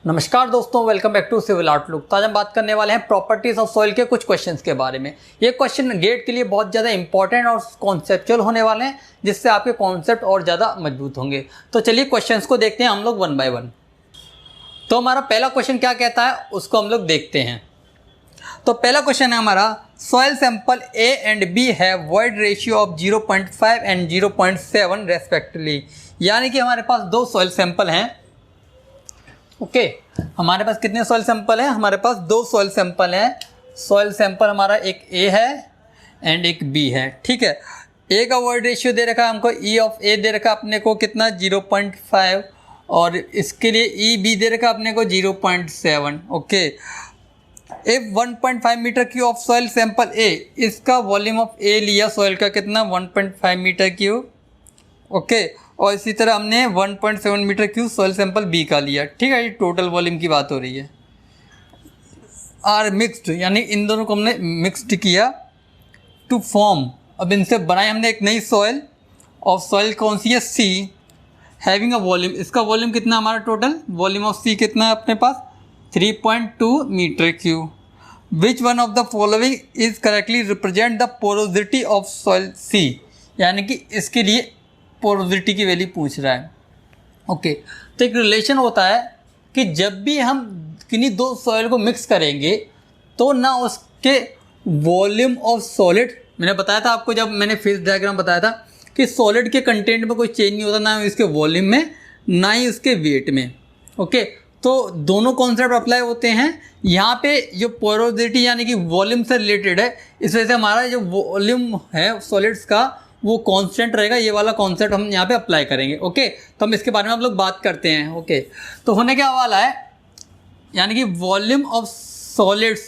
नमस्कार दोस्तों, welcome back to civil outlook. तो आज हम बात करने वाले हैं प्रॉपर्टीज ऑफ सॉइल के कुछ क्वेश्चंस के बारे में। ये क्वेश्चन गेट के लिए बहुत ज़्यादा इंपॉर्टेंट और कॉन्सेप्चुअल होने वाले हैं, जिससे आपके कॉन्सेप्ट और ज़्यादा मजबूत होंगे। तो चलिए क्वेश्चंस को देखते हैं हम लोग वन बाय वन। तो हमारा पहला क्वेश्चन क्या कहता है उसको हम लोग देखते हैं। तो पहला क्वेश्चन है हमारा, soil sample A and B है void ratio of 0.5 and 0.7 respectively. यानी कि हमारे पास दो सॉइल सैंपल हैं। ओके, हमारे पास कितने सॉइल सैंपल हैं? हमारे पास दो सॉइल सैंपल हैं। सॉइल सैंपल हमारा एक ए है एंड एक बी है। ठीक है, ए का वॉइड रेशियो दे रखा है हमको, ई ऑफ ए दे रखा अपने को कितना 0.5, और इसके लिए ई बी दे रखा अपने को 0.7। Okay, if 1.5 metre cube of soil sample A, इसका वॉल्यूम ऑफ ए लिया सॉइल का कितना 1.5 मीटर क्यूब। ओके, और इसी तरह हमने 1.7 metre cube soil sample B का लिया। ठीक है, ये टोटल वॉल्यूम की बात हो रही है। आर मिक्स्ड, यानी इन दोनों को हमने मिक्स्ड किया टू फॉर्म। अब इनसे बनाई हमने एक नई सॉइल, और सॉइल कौन सी है? C, having a volume. इसका वॉल्यूम कितना हमारा टोटल वॉल्यूम ऑफ सी कितना है अपने पास? 3.2 metre cube. Which one of the following is correctly represent the porosity of soil C. यानी कि इसके लिए पोरोसिटी की वैल्यू पूछ रहा है। ओके, तो एक रिलेशन होता है कि जब भी हम किन्हीं दो सॉइल को मिक्स करेंगे तो ना उसके वॉल्यूम ऑफ सॉलिड, मैंने बताया था आपको जब मैंने फेज डायग्राम बताया था कि सॉलिड के कंटेंट में कोई चेंज नहीं होता, ना इसके वॉल्यूम में ना ही उसके वेट में। ओके, तो दोनों कॉन्सेप्ट अप्लाई होते हैं। यहाँ पे जो पोरोसिटी यानी कि वॉल्यूम से रिलेटेड है, इस वजह से हमारा जो वॉल्यूम है सॉलिड्स का वो कांस्टेंट रहेगा। ये वाला कॉन्सेप्ट हम यहाँ पे अप्लाई करेंगे। ओके, तो हम इसके बारे में हम लोग बात करते हैं। ओके, तो होने क्या वाला है, यानी कि volume of solids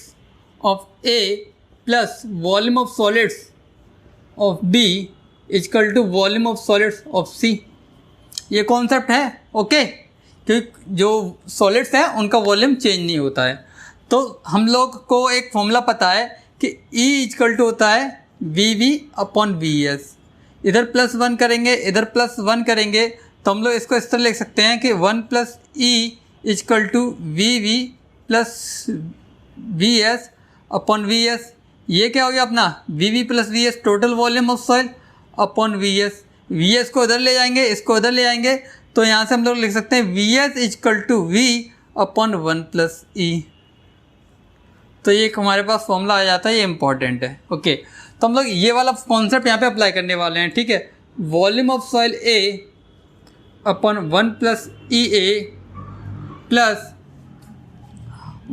of A plus volume of solids of B equal to volume of solids of C. ये कॉन्सेप्ट है। ओके, क्योंकि जो सॉलिड्स हैं उनका वॉल्यूम चेंज नहीं होता है। तो हम लोग को एक फॉर्मूला पता है कि E इक्वल टू होता है VV अपॉन VS। इधर +1 करेंगे, इधर +1 करेंगे, तो हम लोग इसको इस तरह लिख सकते हैं कि 1 + E equal to VV plus VS upon VS। ये क्या हो गया अपना VV plus VS, total volume of soil upon VS। VS को इधर ले जाएंगे, इसको इधर ले जाएंगे, तो यहाँ से हम लोग लिख सकते हैं VS equal to V upon 1 + E। तो ये हमारे पास फॉर्मूला आ जाता है, ये इंपॉर्टेंट है। ओके, तो हम लोग ये वाला कॉन्सेप्ट यहाँ पे अप्लाई करने वाले हैं। ठीक है, volume of soil A upon 1 + EA plus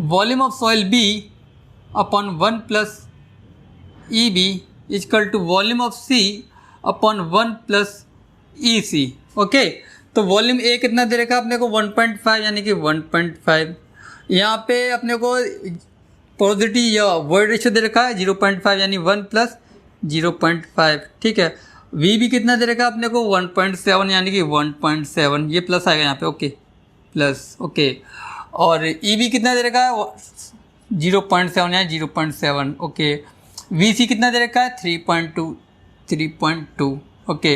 volume of soil B upon 1 + EB equal to volume of C upon 1 + EC। Okay, तो वॉल्यूम ए कितना दे रखा अपने को 1.5, यानी कि 1.5। यहाँ पे अपने को पोरोसिटी या वॉइड रेशियो दे रखा है 0.5, यानी 1 + 0.5। ठीक है, वी भी कितना दे रखा है अपने को 1.7, यानी कि 1.7, ये प्लस आएगा यहाँ पे। Okay, plus. ओके, और ई भी कितना दे रखा है 0.7, यानी 0.7। ओके, वी सी कितना दे रखा है 3.2। ओके,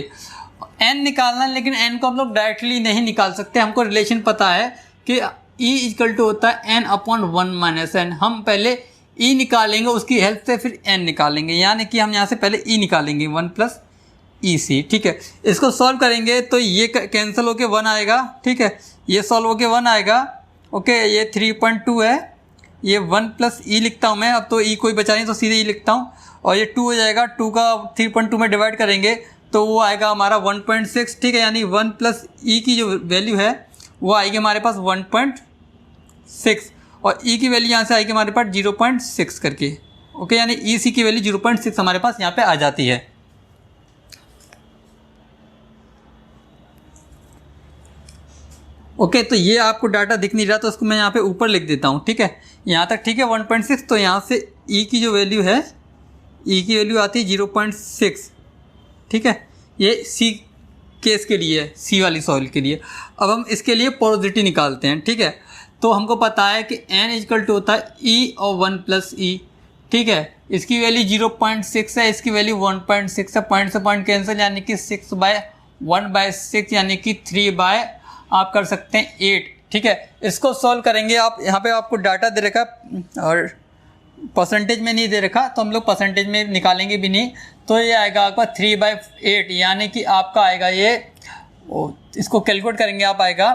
एन निकालना है, लेकिन एन को हम लोग डायरेक्टली नहीं निकाल सकते। हमको रिलेशन पता है कि E इक्वल टू होता है n अपॉन 1 - n। हम पहले E निकालेंगे, उसकी हेल्प से फिर n निकालेंगे, यानी कि हम यहाँ से पहले E निकालेंगे 1 + EC। ठीक है, इसको सॉल्व करेंगे तो ये कैंसिल होके 1 आएगा। ठीक है, ये सॉल्व होके 1 आएगा। ओके, ये 3.2 है, ये 1 + E लिखता हूँ मैं। अब तो E कोई बचा नहीं तो सीधे E लिखता हूँ, और ये 2 हो जाएगा। 2 का 3.2 में डिवाइड करेंगे तो वो आएगा हमारा 1.6। ठीक है, यानी 1 + E की जो वैल्यू है वो आएगी हमारे पास 1.6, और E की वैल्यू यहाँ से आएगी हमारे पास 0.6 करके। ओके, यानी EC की वैल्यू 0.6 हमारे पास यहाँ पे आ जाती है। ओके, तो ये आपको डाटा दिख नहीं रहा तो उसको मैं यहाँ पे ऊपर लिख देता हूँ। ठीक है, यहाँ तक ठीक है 1.6। तो यहाँ से E की जो वैल्यू है, E की वैल्यू आती है 0.6। ठीक है, ये C केस के लिए, सी वाली सॉइल के लिए। अब हम इसके लिए पोरोसिटी निकालते हैं। ठीक है, तो हमको पता है कि n इक्वल टू होता है E और 1 + E। ठीक है, इसकी वैल्यू 0.6 है, इसकी वैल्यू 1.6 है। पॉइंट से पॉइंट कैंसिल, यानी कि 6/1/6, यानी कि 3 बाय आप कर सकते हैं 8। ठीक है, इसको सॉल्व करेंगे आप। यहाँ पे आपको डाटा दे रखा और परसेंटेज में नहीं दे रखा, तो हम लोग परसेंटेज में निकालेंगे भी नहीं। तो ये आएगा आपका 3/8, यानी कि आपका आएगा ये, इसको कैलकुलेट करेंगे आप, आएगा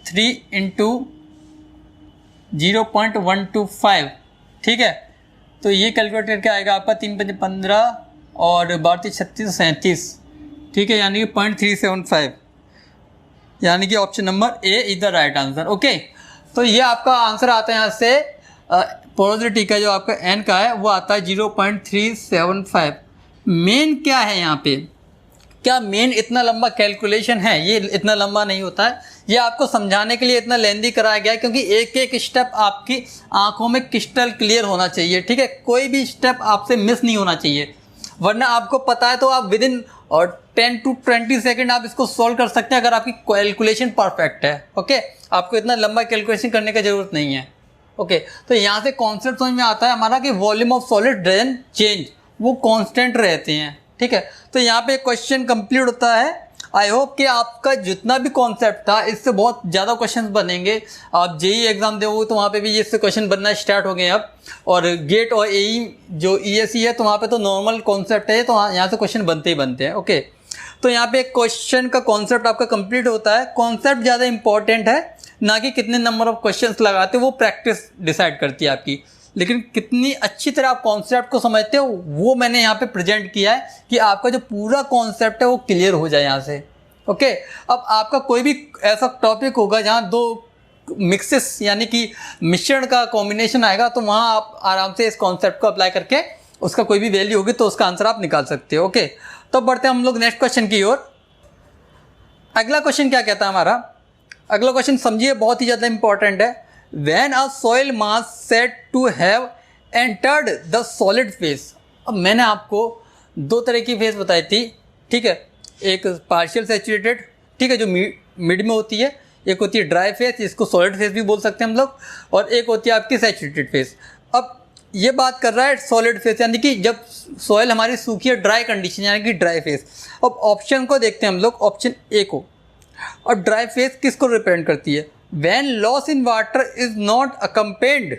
3 × 0.125, ठीक है। तो ये कैलकुलेट करके आएगा आपका 3 × 15 और 12 × 36 37, ठीक है, यानी कि 0.375, यानी कि option number A is the right answer. Okay, तो ये आपका आंसर आता है यहाँ से प्रोबेबिलिटी का जो आपका एन का है वो आता है 0.375। मेन क्या है यहाँ पे, क्या मेन इतना लंबा कैलकुलेशन है? ये इतना लंबा नहीं होता है, ये आपको समझाने के लिए इतना लेंदी कराया गया है क्योंकि एक एक स्टेप आपकी आंखों में क्रिस्टल क्लियर होना चाहिए, ठीक है। कोई भी स्टेप आपसे मिस नहीं होना चाहिए, वरना आपको पता है तो आप विदिन और 10 to 20 सेकेंड आप इसको सॉल्व कर सकते हैं अगर आपकी कैलकुलेशन परफेक्ट है। ओके, आपको इतना लंबा कैलकुलेशन करने की जरूरत नहीं है। ओके, तो यहाँ से कॉन्सेप्ट समझ में आता है हमारा कि volume of solid doesn't change, वो कांस्टेंट रहते हैं, ठीक है। तो यहाँ पे क्वेश्चन कंप्लीट होता है। आई होप कि आपका जितना भी कॉन्सेप्ट था इससे बहुत ज़्यादा क्वेश्चंस बनेंगे। आप जेई एग्जाम दोगे तो वहाँ पे भी इससे क्वेश्चन बनना स्टार्ट हो गए अब, और गेट और एई जो ईएसई है तो वहाँ पे तो नॉर्मल कॉन्सेप्ट है, तो यहाँ से क्वेश्चन बनते ही बनते हैं। ओके, तो यहाँ पे एक क्वेश्चन का कॉन्सेप्ट आपका कंप्लीट होता है। कॉन्सेप्ट ज़्यादा इंपॉर्टेंट है, ना कि कितने नंबर ऑफ क्वेश्चन लगाते हो, वो प्रैक्टिस डिसाइड करती है आपकी। लेकिन कितनी अच्छी तरह आप कॉन्सेप्ट को समझते हो वो मैंने यहाँ पे प्रेजेंट किया है कि आपका जो पूरा कॉन्सेप्ट है वो क्लियर हो जाए यहाँ से। ओके, अब आपका कोई भी ऐसा टॉपिक होगा जहाँ दो मिक्सेस यानी कि मिश्रण का कॉम्बिनेशन आएगा, तो वहाँ आप आराम से इस कॉन्सेप्ट को अप्लाई करके उसका कोई भी वैल्यू होगी तो उसका आंसर आप निकाल सकते हो। ओके, तो बढ़ते हैं हम लोग नेक्स्ट क्वेश्चन की ओर। अगला क्वेश्चन क्या कहता है हमारा? अगला क्वेश्चन समझिए, बहुत ही ज़्यादा इंपॉर्टेंट है। When a soil mass said to have entered the solid phase। अब मैंने आपको दो तरह की फेज बताई थी, ठीक है। एक पार्शियल सैचुरेटेड, ठीक है, जो मिड में होती है, एक होती है ड्राई फेज, इसको सॉलिड फेज भी बोल सकते हैं हम लोग, और एक होती है आपकी सैचुरेटेड फेज। अब ये बात कर रहा है सॉलिड फेज, यानी कि जब सॉइल हमारी सूखी है, ड्राई कंडीशन यानी कि ड्राई फेज। अब ऑप्शन को देखते हैं हम लोग, ऑप्शन ए को। और ड्राई फेज किसको रिप्रेजेंट करती है? When loss in water is not accompanied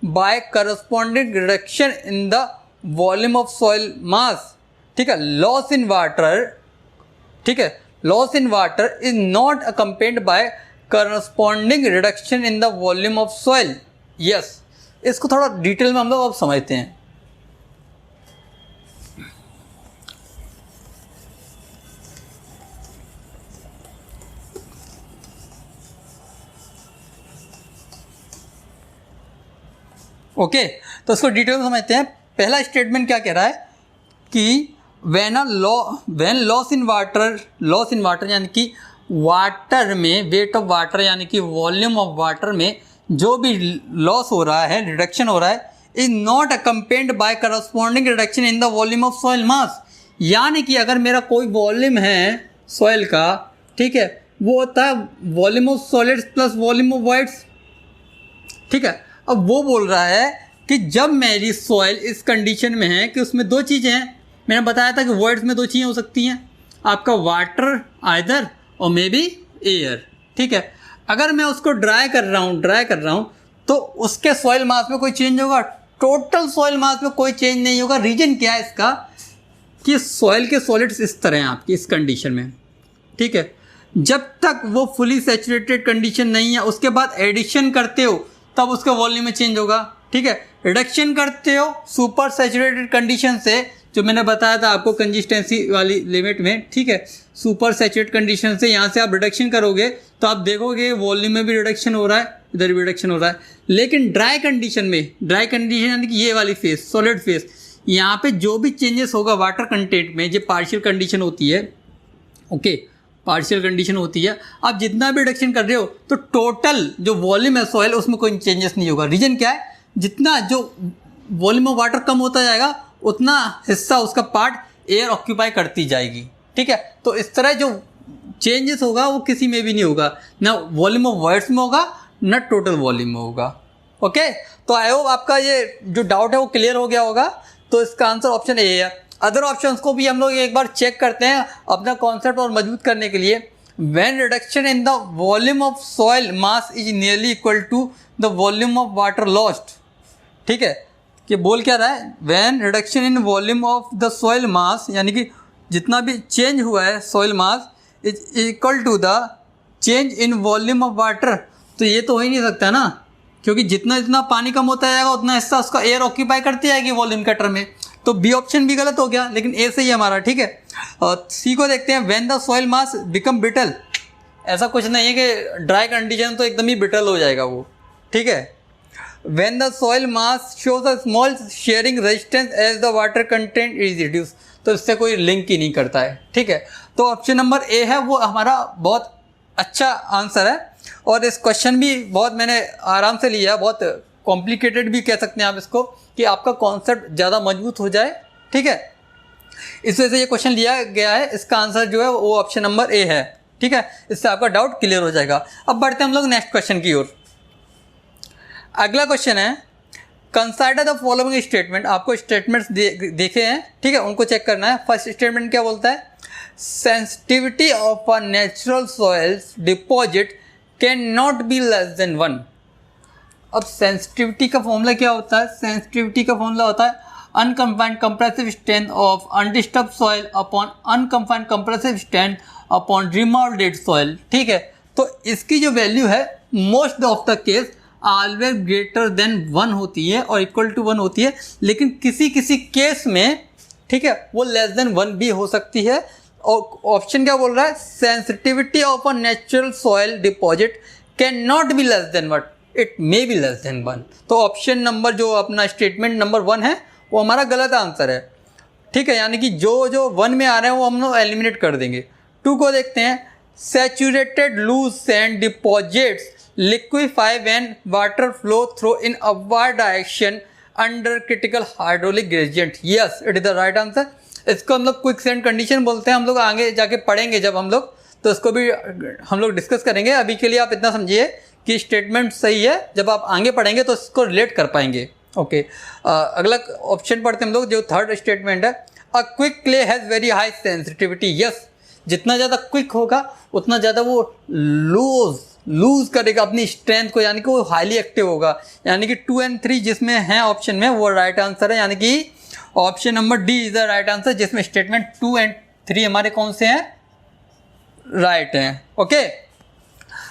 by corresponding reduction in the volume of soil mass, ठीक है, loss in water, ठीक है, loss in water is not accompanied by corresponding reduction in the volume of soil। yes, इसको थोड़ा detail में हम लोग अब समझते हैं। ओके, तो इसको डिटेल में समझते हैं। पहला स्टेटमेंट क्या कह रहा है कि व्हेन लॉस इन वाटर यानी कि वाटर में वेट ऑफ वाटर यानी कि वॉल्यूम ऑफ वाटर में जो भी लॉस हो रहा है, रिडक्शन हो रहा है, is not accompanied by corresponding reduction in the volume of soil mass. यानी कि अगर मेरा कोई वॉल्यूम है सॉइल का, ठीक है, वो होता है volume of solids plus volume of voids, ठीक है। अब वो बोल रहा है कि जब मेरी सॉइल इस कंडीशन में है कि उसमें दो चीज़ें हैं, मैंने बताया था कि वॉइड्स में दो चीज़ें हो सकती हैं, आपका वाटर आइदर और मे बी एयर, ठीक है। अगर मैं उसको ड्राई कर रहा हूँ तो उसके सॉइल मास में कोई चेंज होगा? टोटल सॉइल मास में कोई चेंज नहीं होगा। रीजन क्या है इसका? कि सॉइल के सॉलिड्स इस तरह हैं आपकी इस कंडीशन में, ठीक है। जब तक वो फुली सैचुरेटेड कंडीशन नहीं है, उसके बाद एडिशन करते हो तब उसका वॉल्यूम में चेंज होगा, ठीक है। रिडक्शन करते हो सुपर सैचुरेटेड कंडीशन से, जो मैंने बताया था आपको कंसिस्टेंसी वाली लिमिट में, ठीक है, सुपर सैचुरेटेड कंडीशन से यहाँ से आप रिडक्शन करोगे तो आप देखोगे वॉल्यूम में भी रिडक्शन हो रहा है, इधर भी रिडक्शन हो रहा है। लेकिन ड्राई कंडीशन यानी कि ये वाली फेज, सॉलिड फेज, यहाँ पे जो भी चेंजेस होगा वाटर कंटेंट में, ये पार्शियल कंडीशन होती है। ओके, पार्शियल कंडीशन होती है। आप जितना भी रिडक्शन कर रहे हो तो टोटल जो वॉल्यूम है सॉइल उसमें कोई चेंजेस नहीं होगा। रीजन क्या है? जितना जो वॉल्यूम ऑफ वाटर कम होता जाएगा उतना हिस्सा उसका पार्ट एयर ऑक्यूपाई करती जाएगी, ठीक है। तो इस तरह जो चेंजेस होगा वो किसी में भी नहीं होगा, ना वॉल्यूम ऑफ वर्ड्स में होगा ना टोटल वॉल्यूम में होगा। ओके, तो आई होप आपका ये जो डाउट है वो क्लियर हो गया होगा। तो इसका आंसर ऑप्शन ए है। अदर ऑप्शंस को भी हम लोग एक बार चेक करते हैं अपना कॉन्सेप्ट और मजबूत करने के लिए। When reduction in the volume of soil mass is nearly equal to the volume of water lost. ठीक है, कि बोल क्या रहा है, when reduction in volume of the soil mass, यानी कि जितना भी चेंज हुआ है soil mass is equal to the change in volume of water. तो ये तो हो ही नहीं सकता ना, क्योंकि जितना जितना पानी कम होता जाएगा उतना हिस्सा उसका एयर ऑक्यूपाई करती जाएगी वॉल्यूम के टर्म में। तो बी ऑप्शन भी गलत हो गया, लेकिन ए सही है हमारा। ठीक है, और सी को देखते हैं, when the soil mass become brittle. ऐसा कुछ नहीं है कि ड्राई कंडीशन तो एकदम ही ब्रिटल हो जाएगा वो। ठीक है, when the soil mass shows a small shearing resistance as the water content is reduce. तो इससे कोई लिंक ही नहीं करता है। ठीक है, तो ऑप्शन नंबर ए है वो हमारा बहुत अच्छा आंसर है। और इस क्वेश्चन भी बहुत मैंने आराम से लिया, बहुत कॉम्प्लिकेटेड भी कह सकते हैं आप इसको, कि आपका कॉन्सेप्ट ज़्यादा मजबूत हो जाए। ठीक है, इस वजह से ये क्वेश्चन लिया गया है। इसका आंसर जो है वो ऑप्शन नंबर ए है। ठीक है, इससे आपका डाउट क्लियर हो जाएगा। अब बढ़ते हैं हम लोग नेक्स्ट क्वेश्चन की ओर। अगला क्वेश्चन है, कंसाइडर द फॉलोइंग स्टेटमेंट। आपको स्टेटमेंट्स देखे हैं, ठीक है, उनको चेक करना है। फर्स्ट स्टेटमेंट क्या बोलता है, sensitivity of a natural soils deposit can not be less than 1। अब सेंसिटिविटी का फॉर्मूला क्या होता है, सेंसिटिविटी का फॉर्मूला होता है unconfined compressive strength of undisturb soil upon unconfined compressive strength upon removed dead soil. ठीक है, तो इसकी जो वैल्यू है most of the case always greater than 1 होती है और इक्वल टू 1 होती है, लेकिन किसी किसी केस में, ठीक है, वो लेस देन 1 भी हो सकती है। और ऑप्शन क्या बोल रहा है, sensitivity of a natural soil deposit can not be less than what, it may be less than 1। तो ऑप्शन नंबर जो अपना स्टेटमेंट नंबर 1 है वो हमारा गलत आंसर है। ठीक है, यानी कि जो जो 1 में आ रहे हैं वो हम लोग एलिमिनेट कर देंगे। 2 को देखते हैं, saturated loose sand deposits liquefy when water flow through in upward direction under critical hydraulic gradient. Yes, it is the right answer. इसको हम लोग क्विक सैंड कंडीशन बोलते हैं। हम लोग आगे जाके पढ़ेंगे जब हम लोग, तो इसको भी हम लोग डिस्कस करेंगे। अभी के लिए आप इतना समझिए कि स्टेटमेंट सही है, जब आप आगे पढ़ेंगे तो इसको रिलेट कर पाएंगे। ओके, अगला ऑप्शन पढ़ते हैं हम लोग, जो थर्ड स्टेटमेंट है, a quick clay has very high sensitivity. Yes, जितना ज़्यादा क्विक होगा उतना ज़्यादा वो लूज करेगा अपनी स्ट्रेंथ को, यानी कि वो हाईली एक्टिव होगा। यानी कि 2 और 3 जिसमें है ऑप्शन में वो राइट आंसर है, यानी कि option number D is the right answer, जिसमें स्टेटमेंट 2 और 3 हमारे कौन से हैं, राइट हैं। ओके,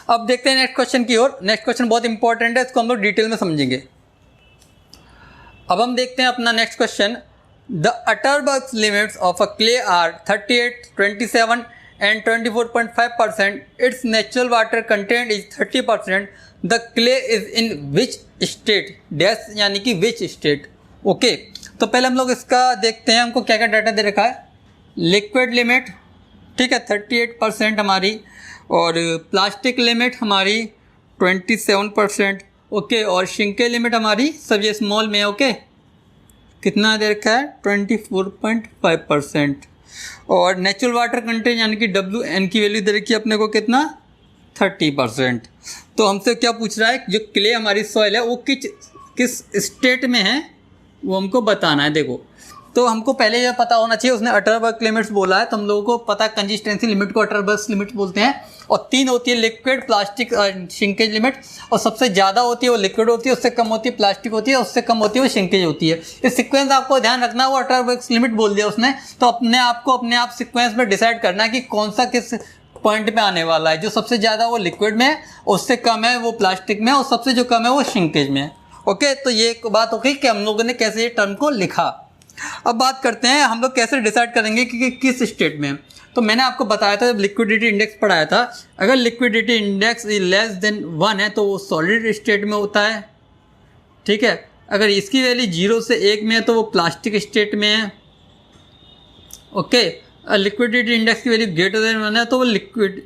अब देखते हैं नेक्स्ट क्वेश्चन की ओर। नेक्स्ट क्वेश्चन बहुत इंपॉर्टेंट है, इसको हम लोग डिटेल में समझेंगे। अब हम देखते हैं अपना next question, the Atterberg's limits of a clay are 38, 27 and 24.5%. Its natural water content is 30%. The clay is in which state? Dash यानी कि which state? ओके, तो पहले हम लोग इसका देखते हैं, हमको क्या क्या डाटा दे रखा है। लिक्विड लिमिट, ठीक है, 38% हमारी, और प्लास्टिक लिमिट हमारी 27%। ओके, और शिंके लिमिट हमारी सब ये स्मॉल में, ओके, कितना दे रखा है, 24.5%। और नेचुरल वाटर कंटेंट यानी कि WN की वैल्यू दे रखी है अपने को कितना, 30%। तो हमसे क्या पूछ रहा है, जो क्ले हमारी सॉइल है वो किस स्टेट में है वो हमको बताना है। देखो, तो हमको पहले यह पता होना चाहिए, उसने अटरबर्ग लिमिट्स बोला है तो हम लोगों को पता है कंसिस्टेंसी लिमिट को अटरबर्ग लिमिट बोलते हैं। और 3 होती है, लिक्विड, प्लास्टिक, शिंकेज लिमिट। और सबसे ज़्यादा होती है वो लिक्विड होती है, उससे कम होती है प्लास्टिक होती है, उससे कम होती है वो शिंकेज होती है। इस सीक्वेंस आपको ध्यान रखना है, वो अटरबर्ग लिमिट बोल दिया उसने, तो अपने आप सीक्वेंस में डिसाइड करना है कि कौन सा किस पॉइंट पे आने वाला है। जो सबसे ज़्यादा वो लिक्विड में है, उससे कम है वो प्लास्टिक में, और सबसे जो कम है वो शिंकेज में है। ओके, तो ये एक बात हो गई कि हम लोगों ने कैसे ये टर्म को लिखा। अब बात करते हैं हम लोग कैसे डिसाइड करेंगे कि किस स्टेट में। तो मैंने आपको बताया था जब लिक्विडिटी इंडेक्स पढ़ाया था, अगर लिक्विडिटी इंडेक्स लेस देन 1 है तो वो सॉलिड स्टेट में होता है। ठीक है, अगर इसकी वैल्यू 0 से 1 में है तो वो प्लास्टिक स्टेट में है। ओके, लिक्विडिटी इंडेक्स की वैल्यू ग्रेटर देन 1 है तो वो लिक्विड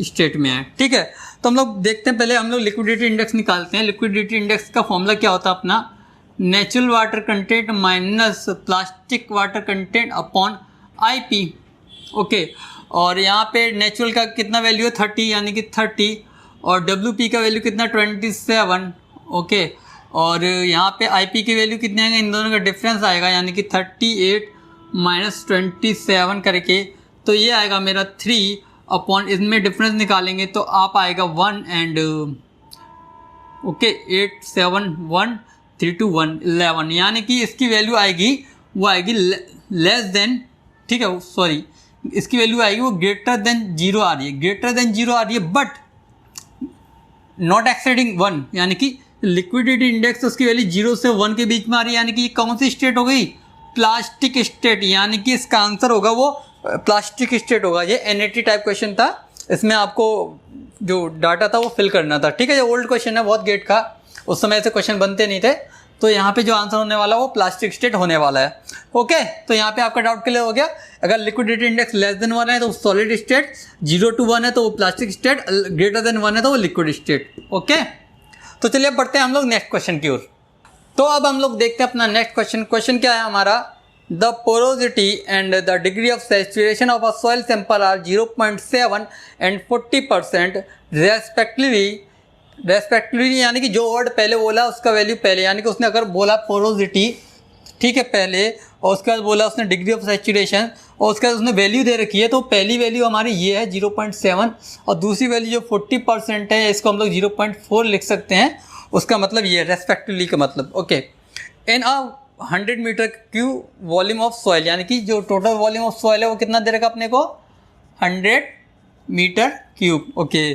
स्टेट में है। ठीक है, तो हम लोग देखते हैं, पहले हम लोग लिक्विडिटी इंडेक्स निकालते हैं। लिक्विडिटी इंडेक्स का फॉर्मूला क्या होता है अपना, natural water content minus plastic water content upon IP। Okay, और यहाँ पे नेचुरल का कितना वैल्यू है, 30, यानी कि 30, और WP का वैल्यू कितना, 27। ओके, और यहाँ पे IP की वैल्यू कितनी आएगा, इन दोनों का डिफरेंस आएगा, यानी कि 38 - 27 करके, तो ये आएगा मेरा 3, अपॉन इसमें डिफरेंस निकालेंगे तो आप आएगा 1 एंड ओके 8 7 1 3 2 1 11, यानी कि इसकी वैल्यू आएगी वो आएगी लेस देन, ठीक है सॉरी इसकी वैल्यू आएगी वो ग्रेटर देन 0 आ रही है, ग्रेटर देन 0 आ रही है बट नॉट एक्सीडिंग 1, यानी कि लिक्विडिटी इंडेक्स उसकी वैल्यू 0 से 1 के बीच में आ रही है, यानी कि ये कौन सी स्टेट हो गई, प्लास्टिक स्टेट, यानी कि इसका आंसर होगा वो प्लास्टिक स्टेट होगा। ये NAT टाइप क्वेश्चन था, इसमें आपको जो डाटा था वो फिल करना था, ठीक है। ये ओल्ड क्वेश्चन है बहुत गेट का, उस समय ऐसे क्वेश्चन बनते नहीं थे, तो यहाँ पे जो आंसर होने वाला वो प्लास्टिक स्टेट होने वाला है। ओके, तो यहाँ पे आपका डाउट क्लियर हो गया। अगर लिक्विडिटी इंडेक्स लेस देन 1 है तो सॉलिड स्टेट, 0 to 1 है तो वो प्लास्टिक स्टेट, ग्रेटर देन 1 है तो वो लिक्विड स्टेट। ओके, तो चलिए बढ़ते हैं हम लोग नेक्स्ट क्वेश्चन की ओर। तो अब हम लोग देखते हैं अपना नेक्स्ट क्वेश्चन। क्वेश्चन क्या है हमारा, the porosity and the degree of saturation of a soil sample are 0.7 and 40% respectively, यानी कि जो वर्ड पहले बोला उसका वैल्यू पहले, यानी कि उसने अगर बोला पोरोसिटी, ठीक है पहले, और उसके बाद बोला उसने डिग्री ऑफ सैचुरेशन, और उसके बाद उसने वैल्यू दे रखी है, तो पहली वैल्यू हमारी ये है 0.7 और दूसरी वैल्यू जो 40% है इसको हम लोग 0.4 लिख सकते हैं, उसका मतलब ये रेस्पेक्टिवली का मतलब। Okay, in a 100 metre cube volume of soil, यानी कि जो टोटल वॉल्यूम ऑफ सॉइल है वो कितना दे रखा अपने को 100 metre cube. Okay,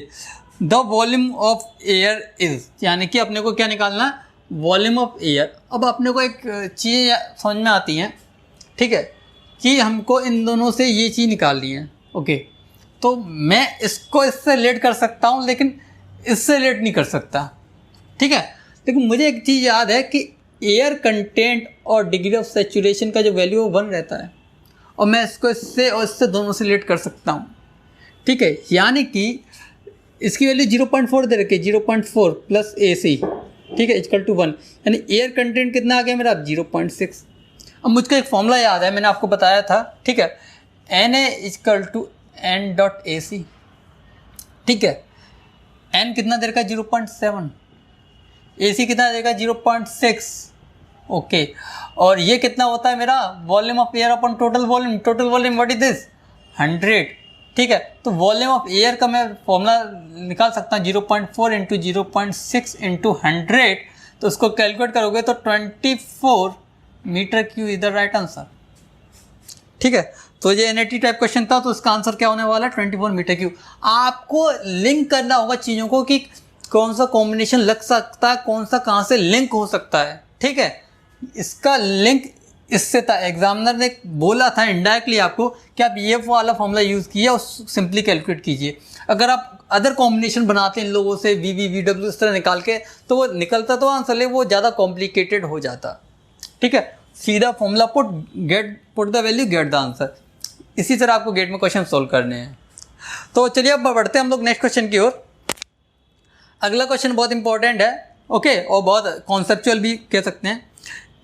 the volume of air is, यानी कि अपने को क्या निकालना, वॉल्यूम ऑफ एयर। अब अपने को एक चीज़ समझ में आती है, ठीक है, कि हमको इन दोनों से ये चीज़ निकालनी है। ओके, तो मैं इसको इससे रिलेट कर सकता हूँ लेकिन इससे रिलेट नहीं कर सकता, ठीक है। लेकिन मुझे एक चीज़ याद है कि एयर कंटेंट और डिग्री ऑफ सैचुरेशन का जो वैल्यू है 1 रहता है, और मैं इसको इससे और इससे दोनों से रिलेट कर सकता हूँ, ठीक है। यानी कि इसकी वैल्यू 0.4 दे रखी है, 0.4 प्लस AC, ठीक है, इक्वल टू 1, यानी एयर कंटेंट कितना आ गया मेरा 0.6। अब मुझको एक फॉर्मूला याद है, मैंने आपको बताया था, ठीक है, Na इक्वल टू N.AC, ठीक है। N कितना दे रखा है 0.7, AC कितना देगा 0.6। ओके, और ये कितना होता है मेरा volume of air upon total volume, total volume what is this 100, ठीक है। तो वॉल्यूम ऑफ एयर का मैं फॉर्मूला निकाल सकता हूँ 0.4 इंटू 0.6 इंटू 100, तो उसको कैलकुलेट करोगे तो 24 metre cube is the right answer, ठीक है। तो ये NAT टाइप क्वेश्चन था, तो इसका आंसर क्या होने वाला है 24 मीटर क्यूब। आपको लिंक करना होगा चीज़ों को कि कौन सा कॉम्बिनेशन लग सकता है, कौन सा कहाँ से लिंक हो सकता है, ठीक है। इसका लिंक इससे था, एग्जामिनर ने बोला था इनडायरेक्टली आपको कि आप ये वाला फॉर्मूला यूज़ कीजिए और सिंपली कैलकुलेट कीजिए। अगर आप अदर कॉम्बिनेशन बनाते हैं इन लोगों से VV VW इस तरह निकाल के, तो वो निकलता तो आंसर ले वो ज़्यादा कॉम्प्लिकेटेड हो जाता, ठीक है। सीधा formula put the value get the answer, इसी तरह आपको गेट में क्वेश्चन सोल्व करने हैं। तो चलिए अब बढ़ते हैं हम लोग नेक्स्ट क्वेश्चन की ओर। अगला क्वेश्चन बहुत इंपॉर्टेंट है, ओके, और बहुत कॉन्सेप्चुअल भी कह सकते हैं।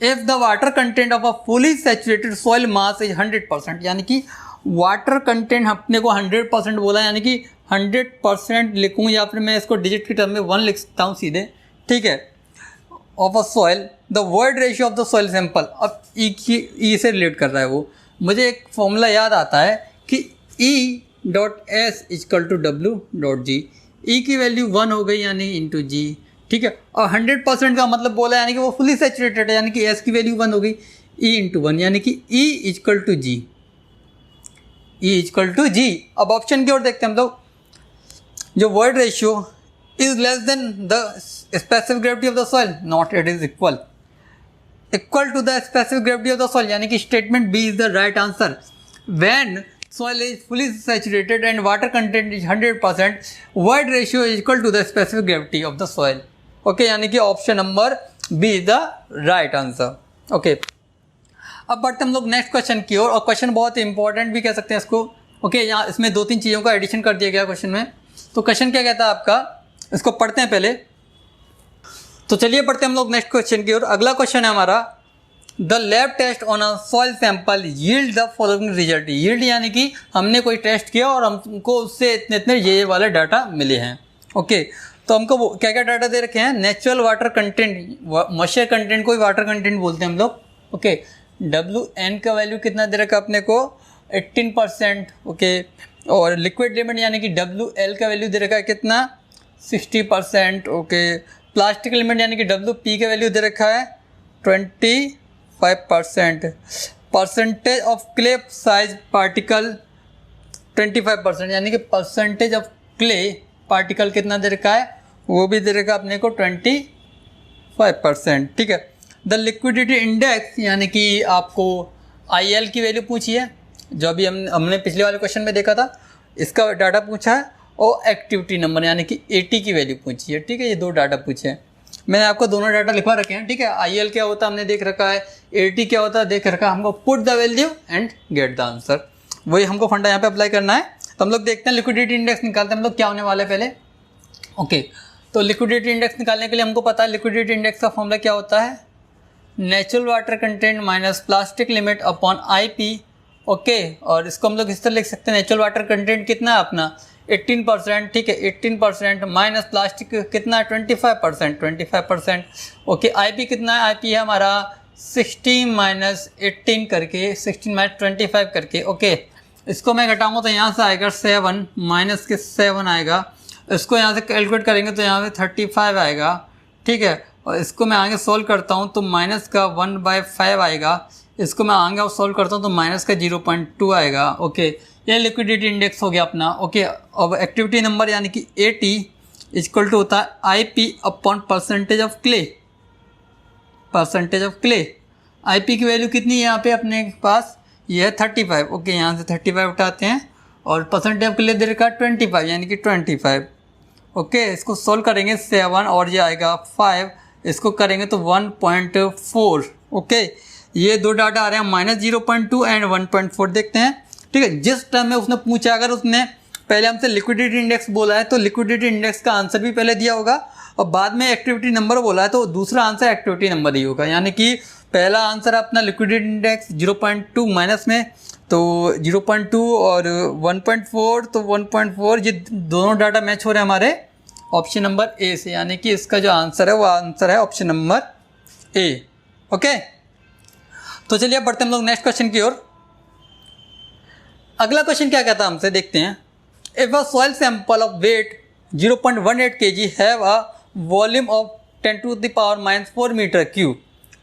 If the water content of a fully saturated soil mass is 100%, यानी कि वाटर कंटेंट अपने को 100% बोला, यानी कि 100% लिखूँ या फिर मैं इसको डिजिट की टर्म में 1 लिख सकता हूँ सीधे, ठीक है, of a soil, the void ratio of the soil sample. अब ई से रिलेट कर रहा है वो, मुझे एक फॉर्मूला याद आता है कि E.S equal to W.G, E की वैल्यू 1 हो गई यानी इंटू G, ठीक है। और 100% का मतलब बोला यानी कि वो फुली सैचुरेटेड है, यानी कि S की वैल्यू 1 हो गई, E इंटू 1 यानी कि E equal to G, E equal to G। अब ऑप्शन की ओर देखते हैं हम लोग। जो void ratio is less than the specific gravity of the soil, not it is equal to the specific gravity of the soil, यानी कि statement B is the right answer. When soil is fully saturated and water content is 100%, void ratio is equal to the specific gravity of the soil. Okay, यानी कि option number B is the right answer. Okay, अब बढ़ते हम लोग next question की ओर, और question बहुत important भी कह सकते हैं इसको। ओके, यहाँ इसमें 2-3 चीज़ों का एडिशन कर दिया गया क्वेश्चन में। तो क्वेश्चन क्या कहता है आपका, इसको पढ़ते हैं पहले। तो चलिए पढ़ते हैं हम लोग नेक्स्ट क्वेश्चन की ओर। अगला क्वेश्चन है हमारा, the lab test on a soil sample yield the following result. Yield यानी कि हमने कोई टेस्ट किया और हमको उससे इतने इतने ये वाले डाटा मिले हैं। ओके, तो हमको क्या क्या डाटा दे रखे हैं, natural water content, moisture content को ही वाटर कंटेंट बोलते हैं हम लोग। ओके, WN का वैल्यू कितना दे रखा अपने को 18%। ओके, और लिक्विड लिमिट यानी कि WL का वैल्यू दे रखा है कितना 60%। ओके, प्लास्टिक लिमिट यानी कि WP का वैल्यू दे रखा है 25%। Percentage of clay size particle 25%, यानी कि परसेंटेज ऑफ क्ले पार्टिकल कितना दे रखा है, वो भी दे रखा है अपने को 25%। ठीक है। द लिक्विडिटी इंडेक्स यानी कि आपको IL की वैल्यू पूछी है, जो अभी हमने पिछले वाले क्वेश्चन में देखा था, इसका डाटा पूछा है, और एक्टिविटी नंबर यानी कि AT की वैल्यू पूछी है। ठीक है, ये दो डाटा पूछे हैं। मैंने आपको दोनों डाटा लिखवा रखे हैं। ठीक है, IL क्या होता है हमने देख रखा है, AT क्या होता है देख रखा है। हमको put the value and get the answer, वही हमको फंडा यहाँ पे अप्लाई करना है। तो हम लोग देखते हैं लिक्विडिटी इंडेक्स निकालते हैं हम लोग क्या होने वाला है पहले। ओके, तो लिक्विडिटी इंडेक्स निकालने के लिए हमको पता है लिक्विडिटी इंडेक्स का फॉर्मूला क्या होता है, natural water content minus plastic limit upon IP। Okay, और इसको हम लोग इस तरह लिख सकते हैं, नेचुरल वाटर कंटेंट कितना है अपना 18%। ठीक है, 18% माइनस प्लास्टिक कितना है 25%। ओके, IP कितना है, IP है हमारा 16 माइनस 18 करके, 16 माइनस 25 करके। ओके, इसको मैं घटाऊंगा तो यहाँ से आएगा 7 माइनस के 7 आएगा। इसको यहाँ से कैलकुलेट करेंगे तो यहाँ पे 35 आएगा। ठीक है, और इसको मैं आगे सोल्व करता हूँ तो माइनस का 1/5 आएगा। इसको मैं आगे सोल्व करता हूँ तो माइनस का 0.2 आएगा। ओके, ये लिक्विडिटी इंडेक्स हो गया अपना। ओके, अब एक्टिविटी नंबर यानी कि AT इक्वल टू होता है IP upon percentage of clay. IP की वैल्यू कितनी है यहाँ पे अपने पास, ये है 35। ओके, यहाँ से 35 उठाते हैं, और परसेंटेज ऑफ क्ले दे रखा 25 यानी कि 25। ओके, इसको सोल्व करेंगे 7 और ये आएगा 5, इसको करेंगे तो 1.4। ओके, ये दो डाटा आ रहे हैं माइनस 0.2 एंड 1.4। देखते हैं। ठीक है, जिस टर्म में उसने पूछा, अगर उसने पहले हमसे लिक्विडिटी इंडेक्स बोला है तो लिक्विडिटी इंडेक्स का आंसर भी पहले दिया होगा, और बाद में एक्टिविटी नंबर बोला है तो दूसरा आंसर एक्टिविटी नंबर ही होगा। यानी कि पहला आंसर अपना लिक्विडिटी इंडेक्स 0.2 माइनस में, तो 0.2 और 1.4, तो 1.4 ये दोनों डाटा मैच हो रहे हैं हमारे ऑप्शन नंबर A से, यानी कि इसका जो आंसर है वो आंसर है ऑप्शन नंबर A। ओके, तो चलिए अब बढ़ते हैं हम लोग नेक्स्ट क्वेश्चन की ओर। अगला क्वेश्चन क्या कहता है हमसे, देखते हैं। If a soil sample of weight 0.18 kg have a volume of 10⁻⁻⁴ metre cube.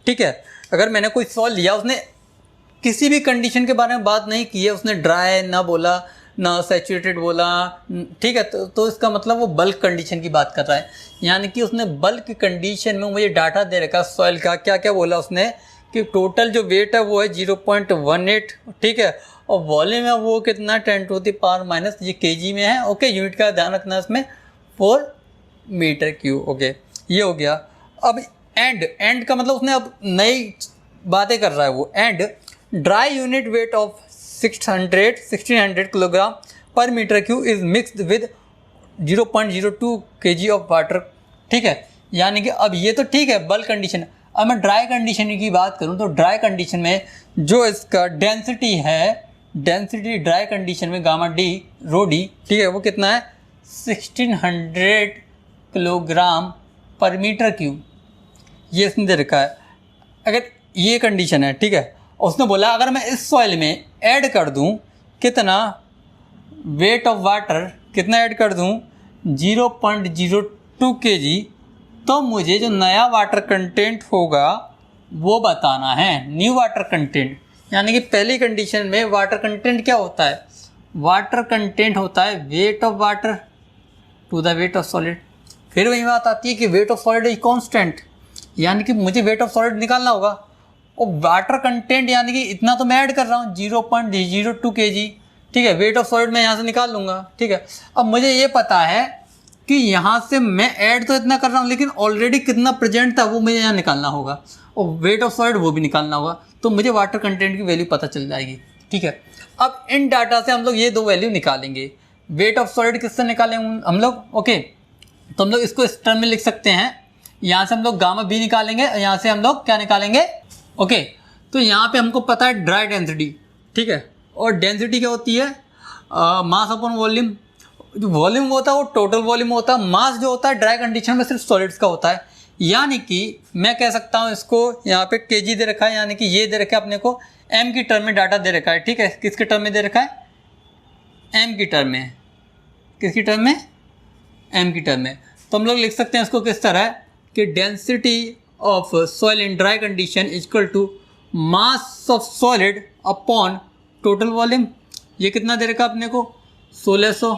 ठीक है, अगर मैंने कोई सॉइल लिया, उसने किसी भी कंडीशन के बारे में बात नहीं की है, उसने ड्राई ना बोला ना सैचुरेटेड बोला। ठीक है, तो इसका मतलब वो बल्क कंडीशन की बात कर रहा है, यानी कि उसने बल्क कंडीशन में मुझे डाटा दे रखा सॉइल का। क्या क्या बोला उसने कि टोटल जो वेट है वो है 0.18। ठीक है, और वॉल्यूम है वो कितना 10⁻⁻, ये kg में है। ओके, यूनिट का ध्यान रखना इसमें 4 मीटर क्यूब। ओके, ये हो गया। अब एंड का मतलब उसने अब नई बातें कर रहा है वो। And dry unit weight of 1600 kilogram per metre cube is mixed with 0.02 kg of water. ठीक है, यानी कि अब ये तो ठीक है बल्क कंडीशन। अब मैं ड्राई कंडीशन की बात करूं तो ड्राई कंडीशन में जो इसका डेंसिटी है, डेंसिटी ड्राई कंडीशन में गामा डी रो डी, ठीक है, वो कितना है 1600 किलोग्राम पर मीटर क्यूब, ये इसने दे रखा है। अगर ये कंडीशन है, ठीक है, उसने बोला अगर मैं इस सॉइल में ऐड कर दूं कितना वेट ऑफ वाटर, कितना ऐड कर दूं 0.02 kg, तो मुझे जो नया वाटर कंटेंट होगा वो बताना है, न्यू वाटर कंटेंट। यानी कि पहली कंडीशन में वाटर कंटेंट क्या होता है, वाटर कंटेंट होता है weight of water to the weight of solid. फिर वही बात आती है कि weight of solid is constant, यानी कि मुझे वेट ऑफ सॉलिड निकालना होगा, और वाटर कंटेंट यानी कि इतना तो मैं ऐड कर रहा हूँ 0.02 kg। ठीक है, वेट ऑफ सॉलिड मैं यहाँ से निकाल लूँगा। ठीक है, अब मुझे ये पता है कि यहाँ से मैं ऐड तो इतना कर रहा हूँ लेकिन ऑलरेडी कितना प्रेजेंट था वो मुझे यहाँ निकालना होगा, और वेट ऑफ सॉलिड वो भी निकालना होगा, तो मुझे वाटर कंटेंट की वैल्यू पता चल जाएगी। ठीक है, अब इन डाटा से हम लोग ये दो वैल्यू निकालेंगे। वेट ऑफ सॉलिड किससे निकालेंगे हम लोग, ओके, तो हम लोग इसको इस टर्म में लिख सकते हैं। यहाँ से हम लोग गामा बी निकालेंगे, यहाँ से हम लोग क्या निकालेंगे, ओके, तो यहाँ पे हमको पता है ड्राई डेंसिटी। ठीक है, और डेंसिटी क्या होती है मास अपॉन वॉल्यूम। जो वॉल्यूम होता है वो टोटल वॉल्यूम होता है, मास जो होता है ड्राई कंडीशन में सिर्फ सॉलिड्स का होता है। यानी कि मैं कह सकता हूँ इसको, यहाँ पे केजी दे रखा है, यानी कि ये दे रखा है अपने को एम की टर्म में डाटा दे रखा है। ठीक है, किसके टर्म में दे रखा है, एम की टर्म में, किसकी टर्म में, एम की टर्म में। तो हम लोग लिख सकते हैं इसको किस तरह कि density of soil in dry condition equal to mass of solid upon total volume. ये कितना दे रखा अपने को 1600,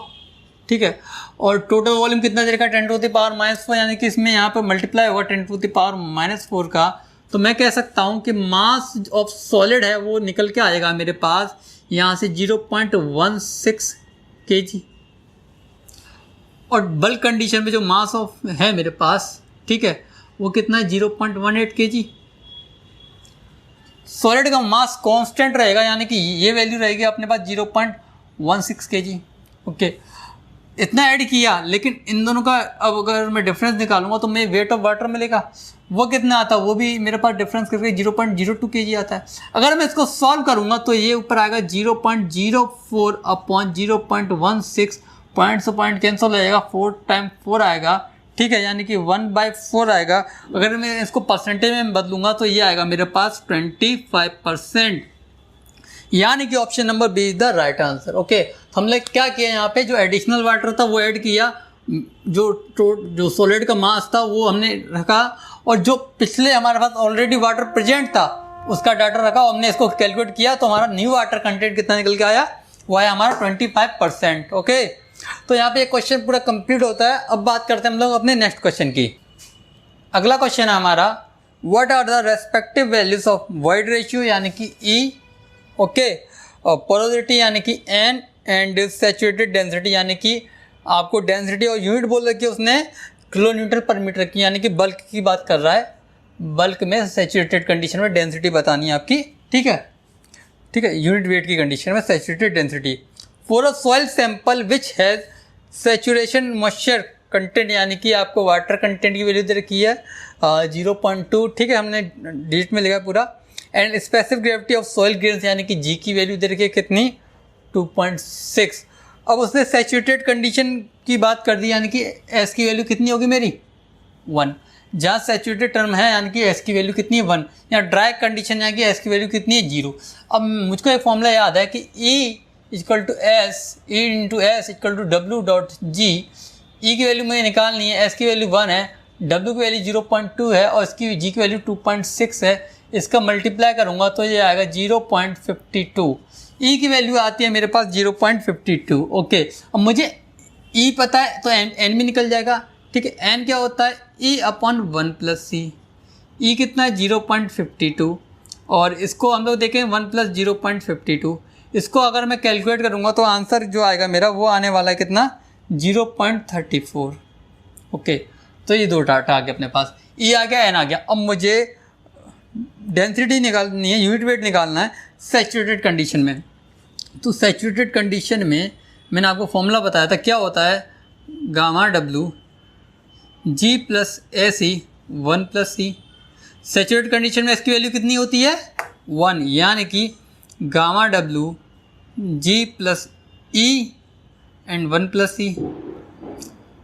ठीक है, और टोटल वॉल्यूम कितना दे रखा 10⁻⁻⁴, यानी कि इसमें यहाँ पर मल्टीप्लाई हुआ 10⁻⁻⁴ का। तो मैं कह सकता हूँ कि मास ऑफ सॉलिड है वो निकल के आएगा मेरे पास यहाँ से 0.16 kg, और बल्क कंडीशन में जो मास ऑफ है मेरे पास, ठीक है, वो कितना है 0.18 kg। सॉलिड का मास कांस्टेंट रहेगा, यानी कि ये वैल्यू रहेगी अपने पास 0.16 kg। ओके, इतना ऐड किया, लेकिन इन दोनों का अब अगर मैं डिफरेंस निकालूंगा तो मैं वेट ऑफ वाटर मिलेगा, वो कितना आता है, वो भी मेरे पास डिफरेंस करके 0.02 kg आता है। अगर मैं इसको सॉल्व करूंगा तो ये ऊपर आएगा 0.04 अपॉन 0.16, पॉइंट से पॉइंट कैंसिल हो जाएगा, 4 टाइम 4 आएगा, ठीक है, यानी कि 1/4 आएगा। अगर मैं इसको परसेंटेज में बदलूंगा तो ये आएगा मेरे पास 25%, यानी कि option number B is the right answer. Okay, तो हमने क्या किया यहाँ पे, जो एडिशनल वाटर था वो ऐड किया, जो सॉलिड का मास था वो हमने रखा, और जो पिछले हमारे पास ऑलरेडी वाटर प्रेजेंट था उसका डाटा रखा, हमने इसको कैलकुलेट किया तो हमारा न्यू वाटर कंटेंट कितना निकल के आया, वो आया हमारा 25%। ओके, तो यहाँ पे एक क्वेश्चन पूरा कंप्लीट होता है। अब बात करते हैं हम लोग अपने नेक्स्ट क्वेश्चन की। अगला क्वेश्चन है हमारा, what are the respective values of void ratio यानी कि ई, ओके, और पोरोसिटी यानी कि एन, एंड सैचुरेटेड डेंसिटी यानी कि आपको डेंसिटी और यूनिट बोल रखी है उसने किलो न्यूटन पर मीटर की, यानी कि बल्क की बात कर रहा है। बल्क में सैचुरेटेड कंडीशन में डेंसिटी बतानी है आपकी, ठीक है, ठीक है, यूनिट वेट की कंडीशन में saturated density for a soil sample which has saturation moisture content, यानी कि आपको वाटर कंटेंट की वैल्यू दे रखी है 0.2, ठीक है, हमने डिजिट में लिखा पूरा, and specific gravity of soil grains यानी कि जी की वैल्यू दे रखी है कितनी 2.6। अब उसने सैचुरेटेड कंडीशन की बात कर दी, यानी कि एस की वैल्यू कितनी होगी मेरी 1, जहाँ सैचुरेटेड टर्म है यानी कि एस की वैल्यू कितनी है 1, या ड्राई कंडीशन यानी कि एस की वैल्यू कितनी है 0। अब मुझको एक फॉर्मूला याद है कि E equal to S, E into S equal to W dot G. E की वैल्यू मुझे निकालनी है, एस की वैल्यू 1 है, डब्ल्यू की वैल्यू 0.2 है और इसकी जी की वैल्यू 2.6 है। इसका मल्टीप्लाई करूँगा तो ये आएगा 0.52। ई की वैल्यू आती है मेरे पास 0.52। ओके, अब मुझे ई पता है तो एन भी निकल जाएगा, ठीक है। एन क्या होता है, ई अपॉन 1 प्लस सी। ई कितना है 0.52, और इसको हम लोग देखें 1 प्लस 0.52। इसको अगर मैं कैलकुलेट करूँगा तो आंसर जो आएगा मेरा वो आने वाला है कितना 0.34। ओके, तो ये दो डाटा आ गया अपने पास, ई आ गया, एन आ गया। अब मुझे डेंसिटी निकालनी है, यूनिट वेट निकालना है सैचुरेटेड कंडीशन में। तो सैचुरेटेड कंडीशन में मैंने आपको फॉर्मूला बताया था, क्या होता है gamma W G plus A C 1 plus C. Saturated condition में इसकी वैल्यू कितनी होती है 1, यानी कि gamma W G plus E and 1 plus C.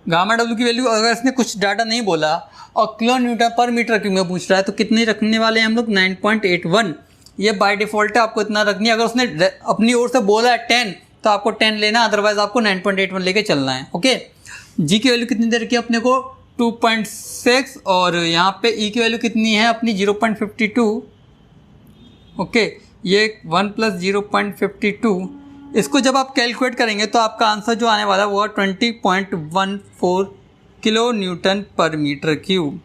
Gamma W की वैल्यू अगर इसने कुछ डाटा नहीं बोला और kilo newton per metre cube में पूछ रहा है तो कितनी रखने वाले हैं हम लोग 9.81। ये बाय डिफ़ॉल्ट है, आपको इतना रखनी है। अगर उसने अपनी ओर से बोला है 10 तो आपको 10 लेना, अदरवाइज आपको 9.81 लेके चलना है। ओके, जी की वैल्यू कितनी दे रखी है अपने को 2.6, और यहाँ पे ई की वैल्यू कितनी है अपनी 0.52। ओके, ये 1 प्लस 0.52, इसको जब आप कैलकुलेट करेंगे तो आपका आंसर जो आने वाला है वो 20.14 kilo newton per metre cube.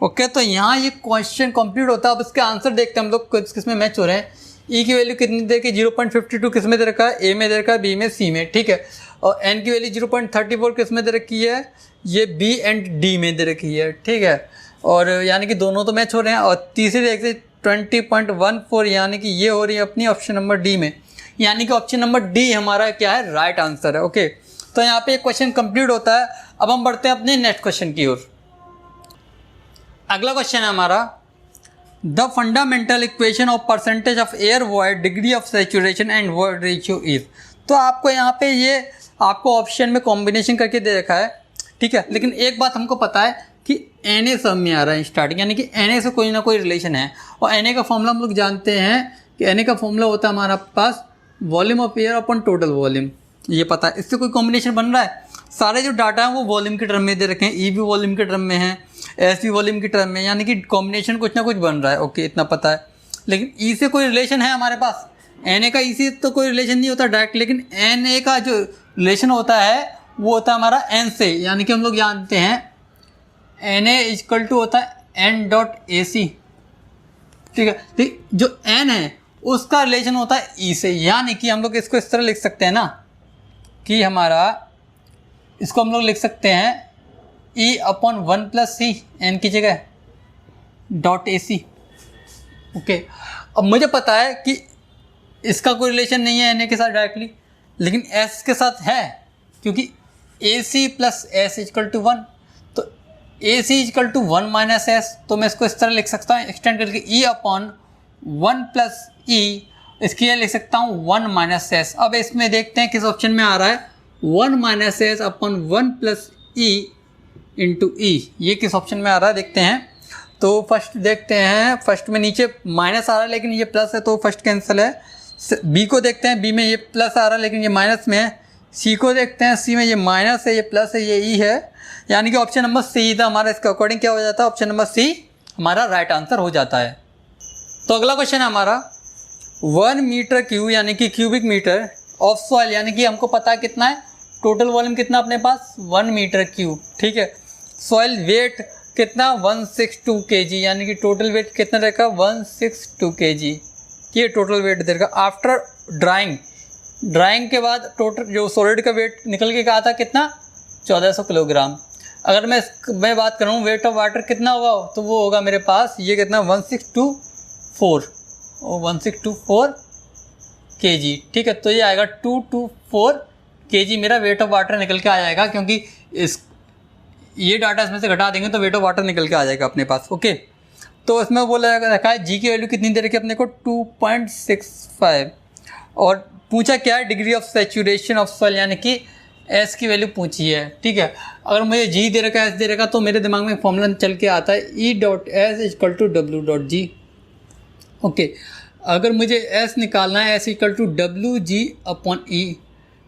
Okay, तो यहाँ ये क्वेश्चन कंप्लीट होता है। अब इसके आंसर देखते हैं हम लोग किस में मैच हो रहे हैं। ई की वैल्यू कितनी दे के 0.52 किस में दे रखा है, ए में दे रखा है, बी में, सी में, ठीक है। और एन की वैल्यू 0.34 किस में दे रखी है, ये बी एंड डी में दे रखी है, ठीक है। और यानी कि दोनों तो मैच हो रहे हैं। और तीसरी देख से 20.14 यानी कि ये हो रही है अपनी ऑप्शन नंबर डी में, यानी कि ऑप्शन नंबर डी हमारा क्या है राइट आंसर है। ओके, तो यहाँ पे एक क्वेश्चन कंप्लीट होता है। अब हम बढ़ते हैं अपने नेक्स्ट क्वेश्चन की ओर। अगला क्वेश्चन है हमारा, the fundamental equation of percentage of air void, degree of saturation and void ratio is. तो आपको यहाँ पे ये आपको ऑप्शन में कॉम्बिनेशन करके दे रखा है, ठीक है। लेकिन एक बात हमको पता है कि एन सब में आ रहा है स्टार्टिंग, यानी कि एन से कोई ना कोई रिलेशन है। और एन का फॉर्मूला हम लोग जानते हैं कि एन का फॉर्मूला होता है हमारा पास volume of air upon total volume, ये पता है, इससे कोई कॉम्बिनेशन बन रहा है? सारे जो डाटा हैं वो वॉल्यूम के टर्म में दे रखे हैं, ई भी वॉल्यूम के टर्म में है, एस भी वॉल्यूम के टर्म में, यानी कि कॉम्बिनेशन कुछ ना कुछ बन रहा है। ओके, इतना पता है। लेकिन ई से कोई रिलेशन है हमारे पास? एन का ई से तो कोई रिलेशन नहीं होता डायरेक्ट, लेकिन एन का जो रिलेशन होता है वो होता है हमारा एन से, यानी कि हम लोग जानते हैं एन ए इक्वल टू होता है एन डॉट ए सी। ठीक है, तो जो एन है उसका रिलेशन होता है ई से, यानी कि हम लोग इसको इस तरह लिख सकते हैं ना कि हमारा, इसको हम लोग लिख सकते हैं E upon 1 plus C N की जगह डॉट ए सी। ओके, अब मुझे पता है कि इसका कोई रिलेशन नहीं है एन ए के साथ डायरेक्टली, लेकिन एस के साथ है, क्योंकि A C plus S equal to 1, तो A C equal to 1 minus S, तो मैं इसको इस तरह लिख सकता हूँ एक्सटेंड करके ई अपॉन 1 प्लस ई, इसके लिए लिख सकता हूँ 1 माइनस एस। अब इसमें देखते हैं किस ऑप्शन में आ रहा है, 1 minus S upon 1 plus E into E, ये किस ऑप्शन में आ रहा है देखते हैं। तो फर्स्ट देखते हैं, फर्स्ट में नीचे माइनस आ रहा है लेकिन ये प्लस है, तो फर्स्ट कैंसिल है। बी को देखते हैं, बी में ये प्लस आ रहा है लेकिन ये माइनस में है। सी को देखते हैं, सी में ये माइनस है, ये प्लस है, ये ई है, यानी कि ऑप्शन नंबर सी था हमारा। इसके अकॉर्डिंग क्या हो जाता है, ऑप्शन नंबर सी हमारा राइट आंसर हो जाता है। तो अगला क्वेश्चन है हमारा 1 मीटर क्यूब यानी कि क्यूबिक मीटर ऑफ सॉइल, यानी कि हमको पता है कितना है टोटल वॉल्यूम कितना अपने पास 1 मीटर क्यूब। ठीक है, सॉइल वेट कितना 162 kg, यानी कि टोटल वेट कितना रहेगा 162 kg, ये टोटल वेट देगा। आफ्टर ड्राइंग के बाद टोटल जो सॉलिड का वेट निकल के कहा था कितना 1400 किलोग्राम। अगर मैं बात करूँ वेट ऑफ वाटर कितना होगा, तो वो होगा मेरे पास ये कितना 1624 kg। ठीक है, तो ये आएगा 224 kg मेरा वेट ऑफ वाटर निकल के आ जाएगा, क्योंकि ये डाटा इसमें से घटा देंगे तो वेट ऑफ वाटर निकल के आ जाएगा अपने पास। ओके, तो इसमें बोला रखा है जी की वैल्यू कितनी दे रखी है अपने को 2.65, और पूछा क्या है degree of saturation of soil, यानी कि एस की वैल्यू पूछी है। ठीक है, अगर मुझे जी दे रखा है, एस दे रखा, तो मेरे दिमाग में फॉर्मूला चल के आता है E dot S equal to W dot G. Okay, अगर मुझे एस निकालना है, S equal to W G upon E.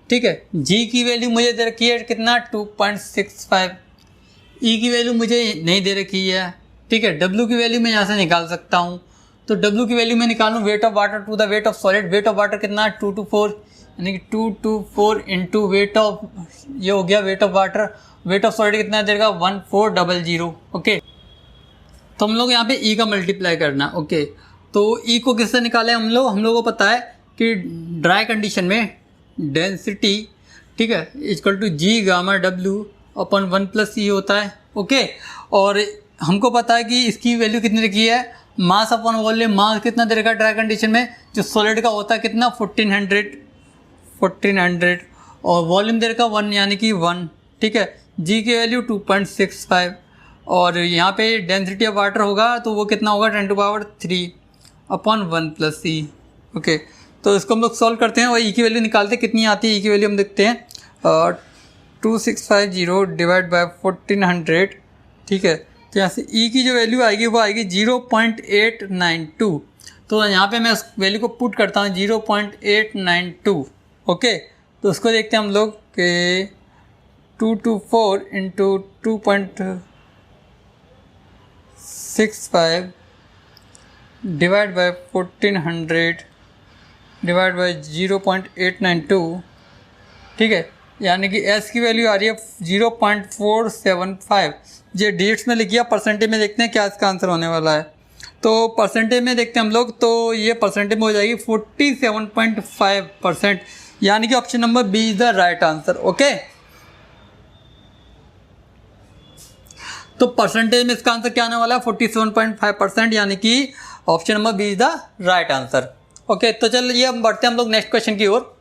ठीक है, जी की वैल्यू मुझे दे रखी है कितना 2.65, ई की वैल्यू मुझे नहीं दे रखी है। ठीक है, डब्ल्यू की वैल्यू मैं यहाँ से निकाल सकता हूँ, तो डब्ल्यू की वैल्यू मैं निकालूँ weight of water to the weight of solid, weight of water कितना 224, यानी कि 224 इंटू वेट ऑफ, ये हो गया wait of water, wait of solid कितना देगा 1400। ओके, तो हम लोग यहाँ पे ई का मल्टीप्लाई करना। ओके, तो ई को किससे निकालें हम लोग को पता है कि ड्राई कंडीशन में डेंसिटी, ठीक है, equal to G gamma W upon 1 plus E होता है। ओके, और हमको पता है कि इसकी वैल्यू कितनी रखी है, मास अपन वॉल्यूम, मास कितना दे रखा ड्राई कंडीशन में, जो सॉलिड का होता है कितना 1400 और वॉल्यूम दे रखा 1 यानी कि 1। ठीक है, जी की वैल्यू 2.65 और यहाँ पे डेंसिटी ऑफ वाटर होगा तो वो कितना होगा 10⁻³ अपॉन 1 प्लस ई। ओके, तो इसको हम लोग सॉल्व करते हैं और ई की वैल्यू निकालते हैं, कितनी आती है ई की वैल्यू हम देखते हैं 2650 डिवाइड बाय 1400। ठीक है, तो यहाँ से ई की जो वैल्यू आएगी वो आएगी 0.892, तो यहाँ पे मैं उस वैल्यू को पुट करता हूँ 0.892। ओके, तो उसको देखते हैं हम लोग कि 224 into 2.65 divide by 1400 divide by 0.892। ठीक है, यानी कि एस की वैल्यू आ रही है 0.475। ये डिजिट्स में लिखिए, परसेंटेज में देखते हैं क्या इसका आंसर होने वाला है। तो परसेंटेज में देखते हैं हम लोग, तो ये परसेंटेज में हो जाएगी 47.5%, यानी कि option number B is the right answer. Okay, तो परसेंटेज में इसका आंसर क्या आने वाला है 47.5%, यानी कि option number B is the right answer. Okay, तो चलिए हम बढ़ते हैं हम लोग नेक्स्ट क्वेश्चन की ओर।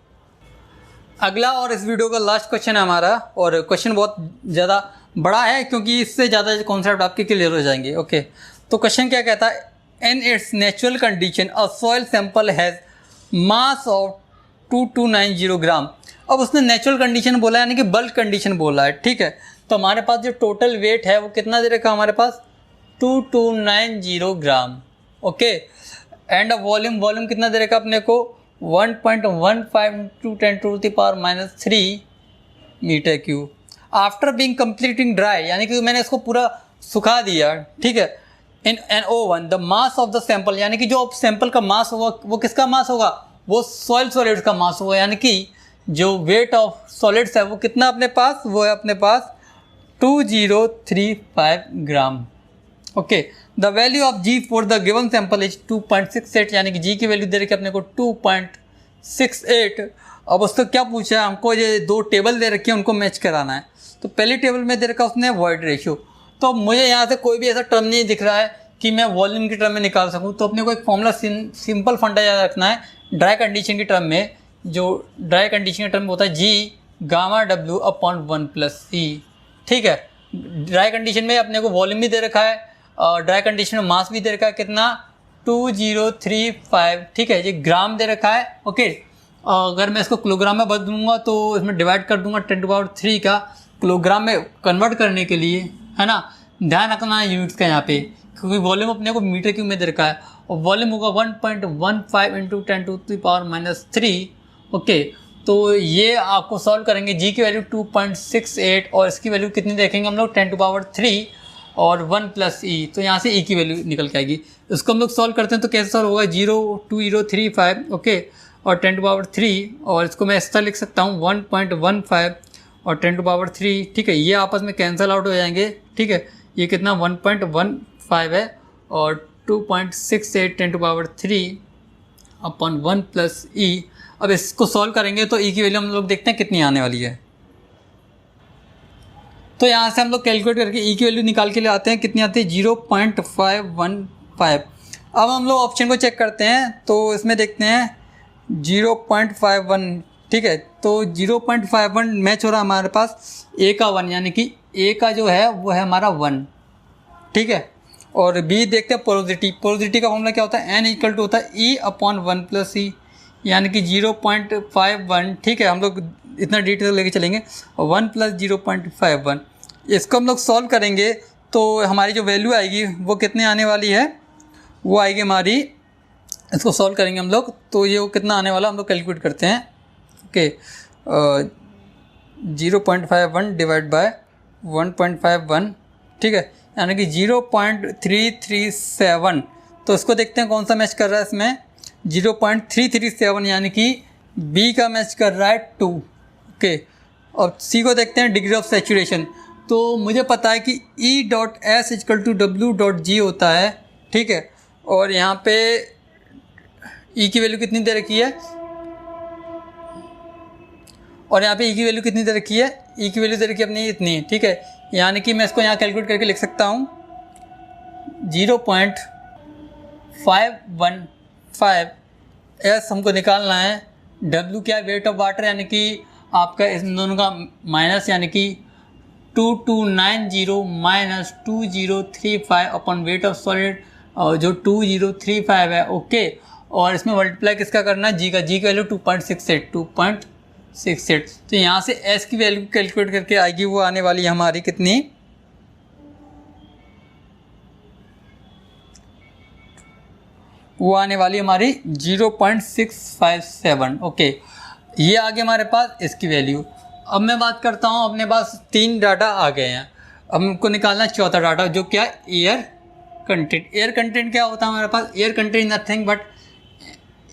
अगला और इस वीडियो का लास्ट क्वेश्चन है हमारा, और क्वेश्चन बहुत ज़्यादा बड़ा है क्योंकि इससे ज़्यादा कॉन्सेप्ट आपके क्लियर हो जाएंगे। ओके, तो क्वेश्चन क्या कहता है, in its natural condition a soil sample has mass of 2290 ग्राम। अब उसने नेचुरल कंडीशन बोला यानी कि बल्क कंडीशन बोला है। ठीक है, तो हमारे पास जो टोटल वेट है वो कितना दे रखा हमारे पास 2290 ग्राम। ओके, एंड वॉल्यूम कितना दे रखा अपने को 1.15 into 10⁻³ metre cube. After being completing dry, यानी कि मैंने इसको पूरा सुखा दिया, ठीक है। In NO1 the mass of the sample, यानी कि जो सैंपल का मास होगा वो किसका मास होगा, वो सॉइल सॉलिड्स का मास होगा, यानी कि जो वेट ऑफ सॉलिड्स है वो कितना अपने पास, वो है अपने पास 2035 gram. Okay, the value of G for the given sample is 2.68, यानी कि G की वैल्यू दे रखी है अपने को 2.68। अब उसको क्या पूछा है हमको, ये दो टेबल दे रखी है उनको मैच कराना है। तो पहली टेबल में दे रखा उसने वॉइड रेशियो, तो मुझे यहाँ से कोई भी ऐसा टर्म नहीं दिख रहा है कि मैं वॉल्यूम की टर्म में निकाल सकूँ। तो अपने को एक फॉर्मूला सिंपल फंडा याद रखना है ड्राई कंडीशन की टर्म में। जो ड्राई कंडीशन की टर्म में होता है G⁻W/1+E, ठीक है। ड्राई कंडीशन में अपने को वॉल्यूम भी दे रखा है और ड्राई कंडीशन में मास भी दे रखा है कितना, 2035, ठीक है। ये ग्राम दे रखा है। ओके, अगर मैं इसको किलोग्राम में बदल दूंगा तो इसमें डिवाइड कर दूंगा 10⁻³ का किलोग्राम में कन्वर्ट करने के लिए, है ना। ध्यान रखना है यूनिट्स का यहाँ पे, क्योंकि वॉल्यूम अपने को मीटर क्यूब में दे रखा है और वॉल्यूम होगा 1.15 into 10⁻³ ओके। तो ये आपको सॉल्व करेंगे। जी की वैल्यू 2.68 और इसकी वैल्यू कितनी देखेंगे हम लोग 10⁻³ और 1+E, तो यहाँ से E की वैल्यू निकल के आएगी। इसको हम लोग सॉल्व करते हैं तो कैसे सॉल्व होगा, 0.2035 ओके और 10⁻³, और इसको मैं इस तरह लिख सकता हूँ 1.15 और 10⁻³, ठीक है। ये आपस में कैंसिल आउट हो जाएंगे, ठीक है। ये कितना 1.15 है और 2.68 10⁻³ अपन 1+E। अब इसको सॉल्व करेंगे तो E की वैल्यू हम लोग देखते हैं कितनी आने वाली है। तो यहाँ से हम लोग कैलकुलेट करके E की वैल्यू निकाल के ले आते हैं, कितनी आती है 0.515। अब हम लोग ऑप्शन को चेक करते हैं तो इसमें देखते हैं 0.51, ठीक है। तो 0.51 मैच हो रहा है हमारे पास A का 1, यानी कि A का जो है वो है हमारा 1, ठीक है। और B देखते हैं पोरोसिटी। पोरोसिटी का फॉर्मूला क्या होता है, N इक्वल टू होता है E/1+E, यानी कि 0.51, ठीक है। हम लोग इतना डिटेल लेके चलेंगे, 1 + 0.51। इसको हम लोग सॉल्व करेंगे तो हमारी जो वैल्यू आएगी वो कितने आने वाली है, वो आएगी हमारी, इसको सॉल्व करेंगे हम लोग तो ये वो कितना आने वाला हम लोग कैलकुलेट करते हैं। ओके, 0.51 डिवाइड बाय 1.51, ठीक है, यानी कि 0.337। तो इसको देखते हैं कौन सा मैच कर रहा है इसमें, 0.337 यानी कि B का मैच कर रहा है 2, ओके। और C को देखते हैं डिग्री ऑफ सैचुरेशन। तो मुझे पता है कि E.S = W.G होता है, ठीक है। और यहाँ पे E की वैल्यू कितनी दे रखी है, और यहाँ पे E की वैल्यू कितनी दे रखी है, E की वैल्यू दे रखी है अपनी इतनी, ठीक है। यानी कि मैं इसको यहाँ कैलकुलेट करके लिख सकता हूँ 0.515 S हमको निकालना है। W क्या है, वेट ऑफ वाटर, यानी कि आपका इन दोनों का माइनस, यानी कि 2290 - 2035 अपन वेट ऑफ सॉलिड जो 2035 है, ओके। और इसमें मल्टीप्लाई किसका करना है, G का। G की वैल्यू 2.68। तो यहाँ से S की वैल्यू कैलकुलेट करके आएगी, वो आने वाली है हमारी कितनी, वो आने वाली हमारी 0.657, ओके। ये आ गया हमारे पास इसकी वैल्यू। अब मैं बात करता हूँ, अपने पास 3 डाटा आ गए हैं। अब हमको निकालना है चौथा डाटा, जो क्या है, एयर कंटेंट। एयर कंटेंट क्या होता है हमारे पास, air content nothing but,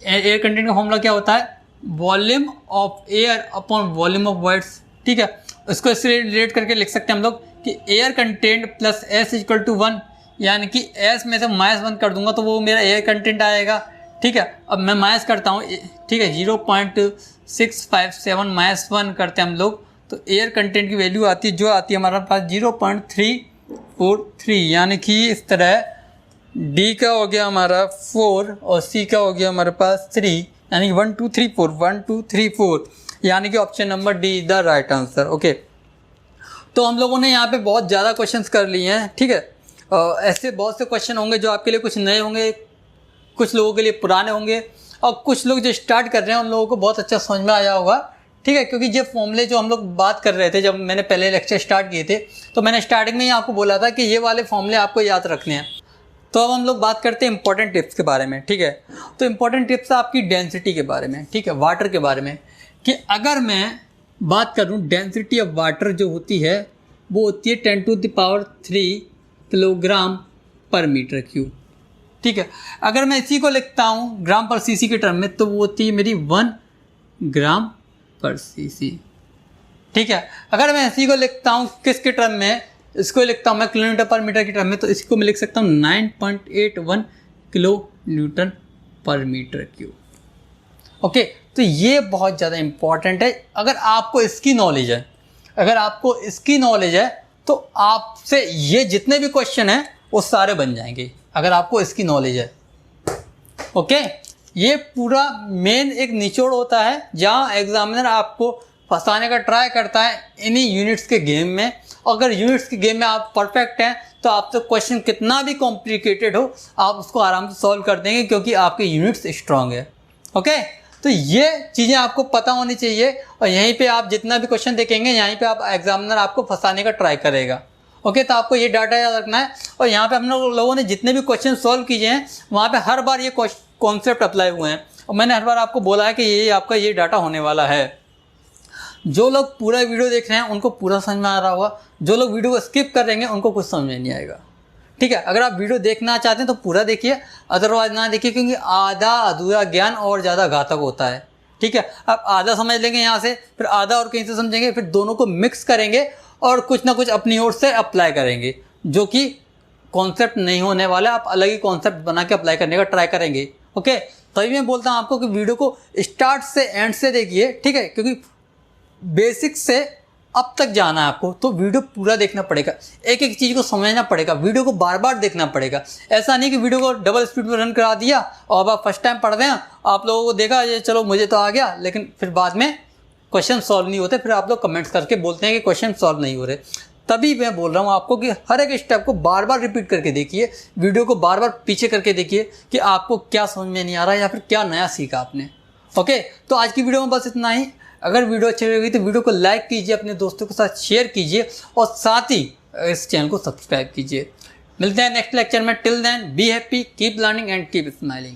air content का फॉर्मूला क्या होता है, volume of air upon volume of voids, ठीक है। इसको इससे रिलेट करके लिख सकते हैं हम लोग कि एयर कंटेंट प्लस S = 1, यानी कि S में से -1 कर दूंगा तो वो मेरा एयर कंटेंट आएगा, ठीक है। अब मैं माइनस करता हूँ, ठीक है, 0.657 -1 करते हैं हम लोग, तो एयर कंटेंट की वैल्यू आती है, जो आती है हमारे पास 0.343, यानी कि इस तरह D का हो गया हमारा 4 और C का हो गया हमारे पास 3, यानी 1 2 3 4 1 2 3 4, यानी कि option number D is the right answer, okay. तो हम लोगों ने यहाँ पे बहुत ज़्यादा क्वेश्चंस कर लिए हैं, ठीक है। ऐसे बहुत से क्वेश्चन होंगे जो आपके लिए कुछ नए होंगे, कुछ लोगों के लिए पुराने होंगे, और कुछ लोग जो स्टार्ट कर रहे हैं उन लोगों को बहुत अच्छा समझ में आया होगा, ठीक है। क्योंकि ये फॉर्मूले जो हम लोग बात कर रहे थे, जब मैंने पहले लेक्चर स्टार्ट किए थे, तो मैंने स्टार्टिंग में ही आपको बोला था कि ये वाले फॉर्मूले आपको याद रखने हैं। तो अब हम लोग बात करते हैं इंपॉर्टेंट टिप्स के बारे में, ठीक है। तो इंपॉर्टेंट टिप्स है आपकी डेंसिटी के बारे में, ठीक है, वाटर के बारे में, कि अगर मैं बात करूं डेंसिटी ऑफ वाटर जो होती है वो होती है 10⁻³ किलोग्राम पर मीटर क्यूब, ठीक है। अगर मैं इसी को लिखता हूं ग्राम पर सीसी के टर्म में तो वो होती है मेरी 1 ग्राम पर सीसी, ठीक है। अगर मैं इसी को लिखता हूं किसके टर्म में, इसको लिखता हूं मैं किलोमीटर पर मीटर के टर्म में, तो इसको मैं लिख सकता हूं 9.81 kilo newton per metre cube. Okay, तो ये बहुत ज़्यादा इंपॉर्टेंट है। अगर आपको इसकी नॉलेज है, अगर आपको इसकी नॉलेज है तो आपसे ये जितने भी क्वेश्चन हैं वो सारे बन जाएंगे, अगर आपको इसकी नॉलेज है। ओके, ये पूरा मेन एक निचोड़ होता है जहाँ एग्जामिनर आपको फंसाने का ट्राई करता है इन्हीं यूनिट्स के गेम में। अगर यूनिट्स के गेम में आप परफेक्ट हैं तो आप तो क्वेश्चन कितना भी कॉम्प्लिकेटेड हो आप उसको आराम से सॉल्व कर देंगे, क्योंकि आपके यूनिट्स स्ट्रांग है। ओके, तो ये चीज़ें आपको पता होनी चाहिए, और यहीं पे आप जितना भी क्वेश्चन देखेंगे यहीं पे आप एग्जामिनर आपको फंसाने का ट्राई करेगा। ओके, तो आपको ये डाटा याद रखना है। और यहाँ पे हम लोगों ने जितने भी क्वेश्चन सॉल्व किए हैं वहाँ पे हर बार ये कॉन्सेप्ट अप्लाई हुए हैं, और मैंने हर बार आपको बोला है कि ये आपका ये डाटा होने वाला है। जो लोग पूरा वीडियो देख रहे हैं उनको पूरा समझ में आ रहा होगा, जो लोग वीडियो को स्किप कर रहेंगे उनको कुछ समझ में नहीं आएगा, ठीक है। अगर आप वीडियो देखना चाहते हैं तो पूरा देखिए, अदरवाइज ना देखिए, क्योंकि आधा अधूरा ज्ञान और ज़्यादा घातक होता है, ठीक है। आप आधा समझ लेंगे यहाँ से, फिर आधा और कहीं से समझेंगे, फिर दोनों को मिक्स करेंगे और कुछ ना कुछ अपनी ओर से अप्लाई करेंगे, जो कि कॉन्सेप्ट नहीं होने वाला। आप अलग ही कॉन्सेप्ट बना के अप्लाई करने का ट्राई करेंगे। ओके, तभी मैं बोलता हूँ आपको कि वीडियो को स्टार्ट से एंड से देखिए, ठीक है, क्योंकि बेसिक से अब तक जाना है आपको, तो वीडियो पूरा देखना पड़ेगा, एक एक चीज़ को समझना पड़ेगा, वीडियो को बार बार देखना पड़ेगा। ऐसा नहीं कि वीडियो को डबल स्पीड में रन करा दिया और अब आप फर्स्ट टाइम पढ़ रहे हैं, आप लोगों को देखा ये चलो मुझे तो आ गया, लेकिन फिर बाद में क्वेश्चन सॉल्व नहीं होते, फिर आप लोग कमेंट्स करके बोलते हैं कि क्वेश्चन सॉल्व नहीं हो रहे। तभी मैं बोल रहा हूँ आपको कि हर एक स्टेप को बार बार रिपीट करके देखिए, वीडियो को बार बार पीछे करके देखिए कि आपको क्या समझ में नहीं आ रहा है या फिर क्या नया सीखा आपने। ओके, तो आज की वीडियो में बस इतना ही। अगर वीडियो अच्छी लगी तो वीडियो को लाइक कीजिए, अपने दोस्तों के साथ शेयर कीजिए और साथ ही इस चैनल को सब्सक्राइब कीजिए। मिलते हैं नेक्स्ट लेक्चर में। Till then be happy, keep learning and keep smiling.